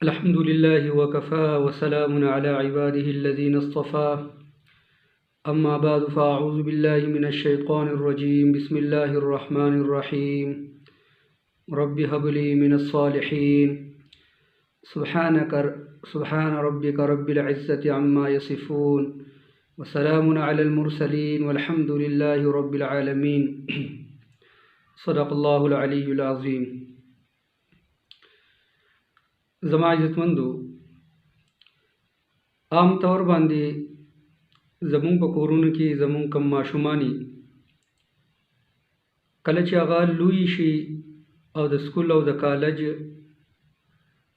الحمد لله وكفى وسلام على عباده الذين اصطفى أما بعد فأعوذ بالله من الشيطان الرجيم بسم الله الرحمن الرحيم رب هب لي من الصالحين سبحان ربك رب العزة عما يصفون وسلام على المرسلين والحمد لله رب العالمين صدق الله العلي العظيم. زما عزتمندو عام طور باندې زمون په کورونو کې زمون کم ماشومانی کله چې هغه لوی شي او د سکول او د کالج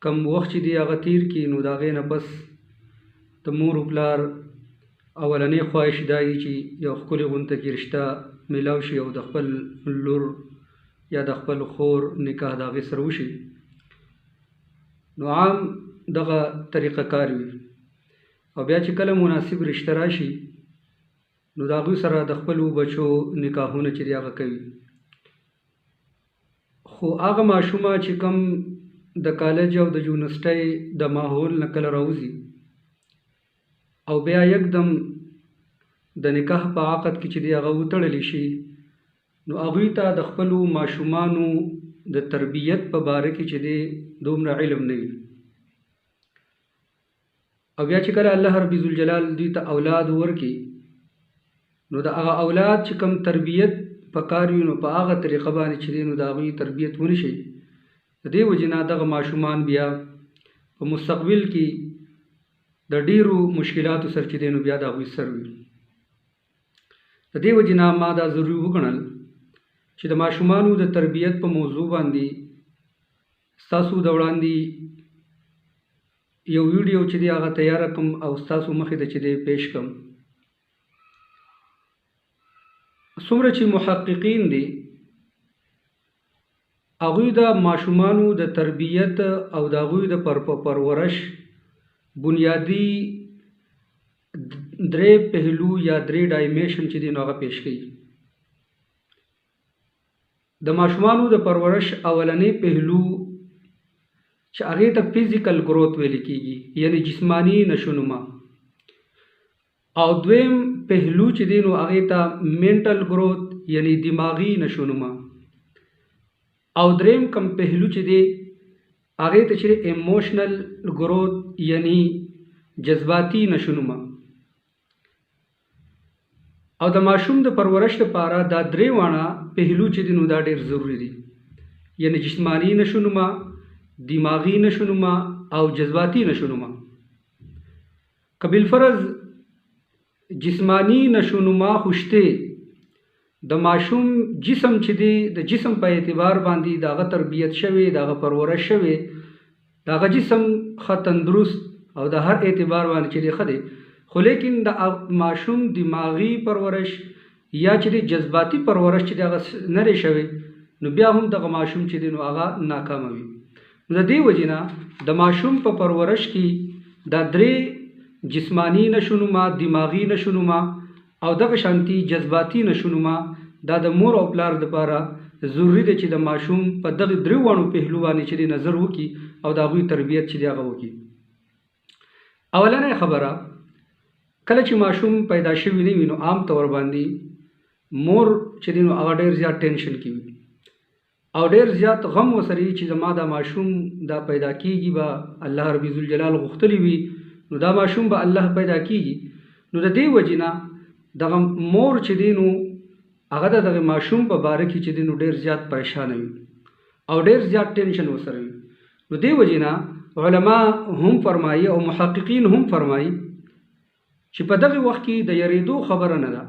کم وخت چې دی هغه تیر کی نو دا غې نه بس د مور پلار اولنې خواهش دای چې یو خپل غونته کې رشتہ ملاو شي او د خپل لور یا د خپل خور نکاح دا غې سره وشي. نو عام دغه طریقه کار وي او بیا چې کله مناسب رشتہ راشي نو د هغوی سره د خپلو بچو نکاحونه چې دی هغه کوي. خو هغه ماشومه چې کوم د کالج او د یونیورسټۍ د ماحول نه کله راوځي او بیا یکدم د نکاح په عقد کې چې دی هغه وتړلی شي نو هغوی ته د خپلو ماشومانو د تربیت په باره کې چې دی دومره علم نه وي او بیا چې کله الله رب ذوالجلال دوی ته اولاد ورکړي نو د هغه اولاد چې کوم تربیت په کار وي نو په هغه طریقه باندې چې دی نو د هغوی تربیت ونه شي. د دې وجې نه دغه ماشومان بیا په مستقبل کې د ډیرو مشکلاتو سره چې دی نو بیا د هغوی سر وي. د دې وجې نه ما دا ضروري وګڼل چې د ماشومانو د تربیت په موضوع باندې ستاسو د وړاندې یو ویډیو چې دی هغه تیار کړم او ستاسو مخې ته چې دی پیش کړم. څومره چې محققین دي هغوی د ماشومانو د تربیت او د هغوی د پرورش بنیادی درې پهلو یا درې ډایمیشن چې دی نو هغه پیش کوي. د ماشومانو د پرورش اولنې پهلو چې هغې ته فزیکل گروت ویل کېږي یعنی جسمانی نشونما او دویم پهلو چې دی نو هغې ته منټل گروت یعنی دماغی نشونما او دریم کم پهلو چې دی هغې ته چې ایموشنل گروت یعنی جذباتی نشونما. او د ماشوم د پرورش لپاره دا درې واړه پهلو چې دي نو دا ډېر ضروری دي یعنی جسمانی نشونما دماغی نشونما او جذباتی نشونما. که بالفرض جسمانی نشونما خوشته د ماشوم جسم چې دی د جسم په اعتبار باندې داغه تربیت شوی داغه پرورش شوی داغه جسم ښه تندرست او د هر اعتبار باندې چې دی ښه دی خو لیکن د ماشوم دماغی پرورش یا چې جذباتی پرورش چې هغه نه لري شوی نو بیا هم دغه ماشوم چې دی نو هغه ناکامه وي. نو د دې وجې نه د ماشوم په پرورش کې دا درې جسمانی نشونما دماغی نشونما او دغه شانتي جذباتی نشونما دا د مور او پلار لپاره ضروری دی چې د ماشوم په دغه درې واړو پهلو باندې چې نظر وکړي او د هغوی تربیت چې دی هغه وکړي. اولنۍ خبره کله چې ماشوم پیدا شوی نه وي نو عام طور باندې مور چې دی نو هغه ډېر زیات ټینشن کې وي او ډېر زیات غم ورسره وي چې زما دا ماشوم دا پیدا کېږي به الله رب ذوالجلال غوښتلی وي نو دا ماشوم به الله پیدا کېږي. نو د دې وجې نه دغه مور چې دی نو هغه د دغه ماشوم په باره کې چې دی نو ډېر زیات پریشانه وي او ډېر زیات ټینشن ورسره وي. نو دې وجې نه علما هم فرمایي او محققین هم فرمایي چې په دغه وخت کې د یریدو خبره نه ده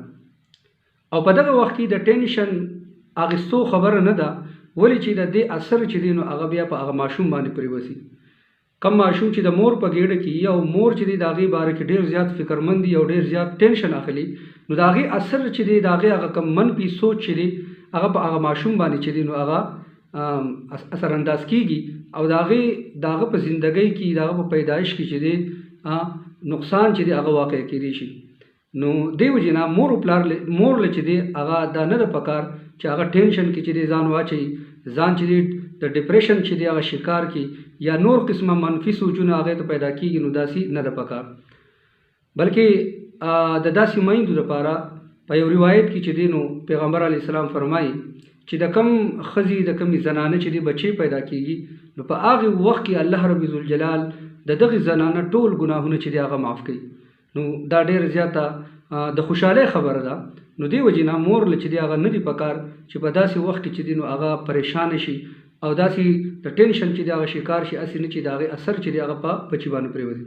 او په دغه وخت کې د ټینشن اخیستو خبره نه ده ولې چې د دې اثر چې دی نو هغه بیا په هغه ماشوم باندې پرېوځي. کم ماشوم چې د مور په ګېډه کې یا مور چې دی د هغې باره کې ډېر زیات فکرمند دي او ډېر زیات ټینشن اخلي نو د هغې اثر چې دی د هغې هغه کم منفي سوچ چې دی هغه په هغه ماشوم باندې چې دی نو هغه اثر انداز کېږي او د هغه په زندګۍ کې د هغه په پیدایش کې چې دی نقصان چې دی هغه واقع کېدی شي. نو دې وجې نه مور له چې دی هغه دا نه ده پکار چې هغه ټینشن کې چې دی ځان واچوي ځان چې دی د ډپریشن چې دی هغه شکار کی یا نور قسمه منفي سوچونه هغې ته پیدا کېږي، نو داسې نه ده پکار. بلکې د داسې میندو لپاره په یو روایت کې چې دی نو پیغمبر علیه السلام فرمایي چې د کم ښځې د کمې زنانه چې دی بچی پیدا کېږي، نو په هغې وخت کې الله رب ذوالجلال د دغې زنانه ټول ګناهونه چې دی هغه معاف کوي. نو دا ډېر زیاته د خوشحالۍ خبره ده. نو دې وجې نه مور له چې دی هغه نه دي پکار چې په داسې وخت کې چې دی نو هغه پریشانه شي او داسې د ټینشن چې دی هغه شکار شي، هسې نه چې د هغې اثر چې دی هغه په بچي باندې پرېوځي.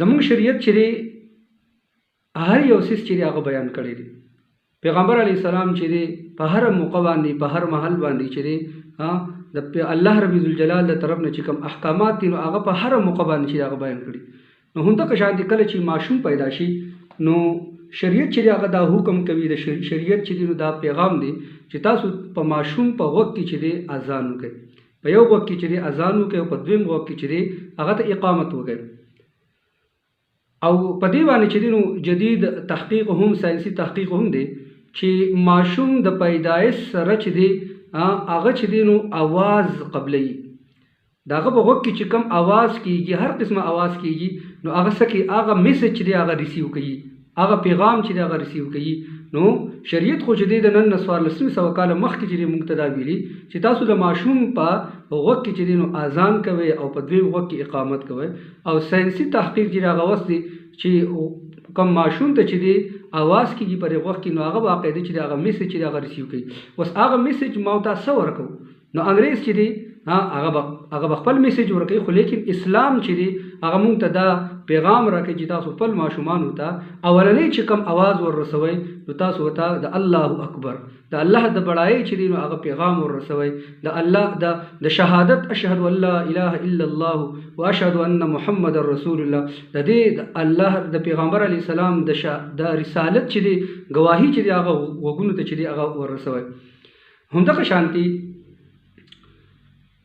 زموږ شریعت چې دی هر یو څیز چې دی هغه بیان کړی دی. پیغمبر علیه السلام چې دی په هر موقع باندې په هر محل باندې چې دی د الله رب ذوالجلال د طرف نه چې کوم احکامات دي نو هغه په هر موقع باندې چې هغه بیان کړي. نو همدغه شان کله چې ماشوم پیدا شي نو شریعت چې هغه دا حکم کوي، د شریعت چې دی نو دا پیغام دی چې تاسو په ماشوم په وخت کې چې دی اذان وکړئ، په یو وخت کې چې دی اذان وکړئ او په دویم وخت کې چې دی هغه ته اقامت وکړئ. او په دې باندې چې دی نو جدید تحقیق هم ساینسي تحقیق هم دی چې ماشوم د پیدایش سره چې دی هغه چې دی نو आवाज قبلوي. د هغه په وخت کې چې کوم आवाज کېږي، هر قسمه आवाज کېږي، نو هغه څه کې هغه میسج چې دی هغه ریسیو کوي، هغه پیغام چې دی هغه ریسیو کوي. نو شریعت خو چې دی د نن 1400 کاله مخکې چې دی موږ ته دا ویلي چې تاسو د ماشوم په وخت کې چې دی نو اذان کوئ او په دویم وخت کې اقامت کوئ. او ساینسي تحقیق چې هغه وس دی چې کوم ماشوم ته چې دی आवाज کېږي په وخت کې نو هغه باقاعده چې هغه میسج چې هغه ریسیو کوي. اوس هغه میسج ما تاسو ورکو نو انګريز چې دی هغه خپل میسج ورکوي، خو لیکن اسلام چې دی هغه مونږ ته دا پیغام راکوي چې تاسو خپل ماشومانو ته اولنی چې کوم आवाज ورسوي نو تاسو ته د الله اکبر، د الله د بڑایي چې دی نو هغه پیغام ورسوي، د الله د شهادت اشهد ان لا اله الا الله واشهد ان محمد رسول الله، د دې د الله د پیغمبر علی السلام د رسالت چې دی گواهی چې دی هغه وګونو ته چې دی هغه ورسوي. همدغه شانتي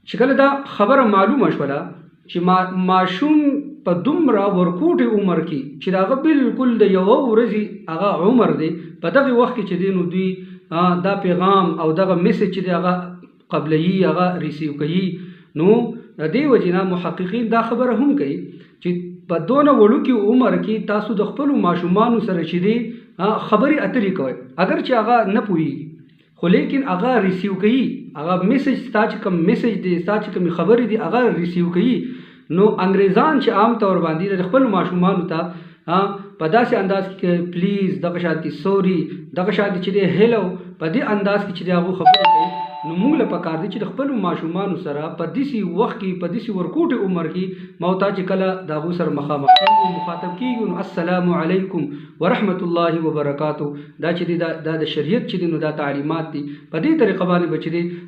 چې کله دا خبره معلومه شوله چې ماشوم په دومره ورکوټې عمر کې چې هغه بالکل د یوه ورځې هغه عمر دی، په دغه وخت کې چې دی نو دوی دا پیغام او دغه میسج چې دی هغه قبلوي، هغه ریسیو کوي. نو د دې وجې نه محققین دا خبره هم کوي چې په دونه وړوکي عمر کې تاسو د خپلو ماشومانو سره چې دی خبرې اترې کوئ، اگر چې هغه نه پوهېږي خو لیکن هغه ریسیو کوي، هغه میسج ستا چې کوم میسج دی، ستا چې کومې خبرې دي هغه ریسیو کوي. نو انګریزان چې عام طور باندې د خپل ماشومانو ته په داسې انداز کې پلیز، دغه شانتي سوري، دغه شانتي چې دی هیلو، په دې انداز کې چې دی هغه خبرې کوي. نو موږ له پکار دي چې د خپلو ماشومانو سره په داسې وخت کې په داسې ورکوټې عمر کې موتا چې کله د هغو سره مخامخ کېږو، مخاطب کېږو، نو السلام علیکم ورحمت الله وبرکاتو، دا چې دی دا د شریعت چې دی نو دا تعلیمات دي. په دې طریقه باندې به چې دی